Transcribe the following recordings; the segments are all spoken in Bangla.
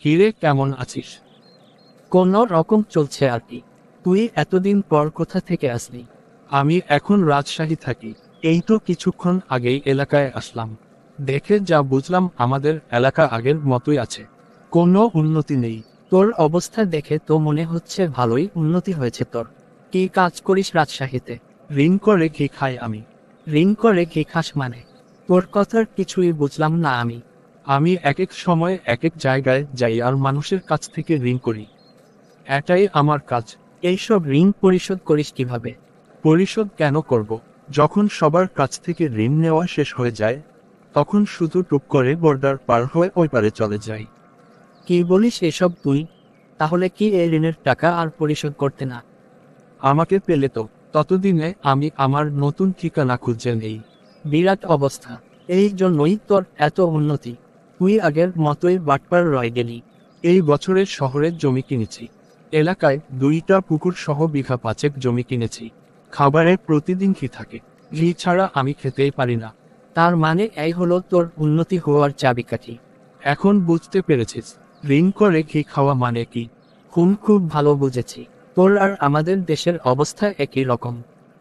কিরে, কেমন আছিস? কোনো রকম চলছে আর কি। তুই এতদিন পর কোথা থেকে আসলি? আমি এখন রাজশাহী থাকি। এই তো কিছুক্ষণ আগেই এলাকায় আসলাম। দেখে যা বুঝলাম আমাদের এলাকা আগের মতোই আছে, কোনো উন্নতি নেই। তোর অবস্থা দেখে তো মনে হচ্ছে ভালোই উন্নতি হয়েছে তোর। কি কাজ করিস রাজশাহীতে? ঋণ করে কি খাই আমি? ঋণ করে কি খাস মানে? তোর কথার কিছুই বুঝলাম না আমি। আমি এক এক সময় এক এক জায়গায় যাই আর মানুষের কাছ থেকে ঋণ করি। এটাই আমার কাজ। এইসব ঋণ পরিশোধ করিস কিভাবে? পরিশোধ কেন করব? যখন সবার কাছ থেকে ঋণ নেওয়া শেষ হয়ে যায়, তখন শুধু টুক করে বর্ডার পার হয়ে ওই পারে চলে যাই। কি বলিস এসব তুই? তাহলে কি এই ঋণের টাকা আর পরিশোধ করতে না? আমাকে পেলে তো ততদিনে আমি আমার নতুন ঠিকানা খুঁজে নেই। বিরাট অবস্থা। এই জন্যই তোর এত উন্নতি। তুই আগের মতোই বাটপার রয়ে গেলি। এই বছরের শহরের জমি কিনেছি। এলাকায় 2টা পুকুর সহ বিঘা 5 জমি কিনেছি। খাবারে প্রতিদিন কি থাকে, ঘি ছাড়া আমি খেতেই পারি না। তার মানে এই হলো তোর উন্নতি হওয়ার চাবিকাঠি। এখন বুঝতে পেরেছিস ঋণ করে ঘি খাওয়া মানে কি? খুব ভালো বুঝেছি। তোর আর আমাদের দেশের অবস্থা একই রকম।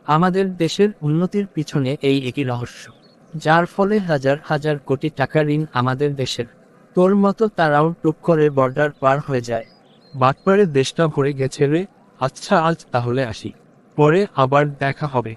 আমাদের দেশের উন্নতির পিছনে এই একই রহস্য, যার ফলে হাজার হাজার কোটি টাকা ঋণ আমাদের দেশের। তোর মতো তারাও টুক করে বর্ডার পার হয়ে যায়। বাটপারে দেশটা ভরে গেছে রে। আচ্ছা, আজ তাহলে আসি, পরে আবার দেখা হবে।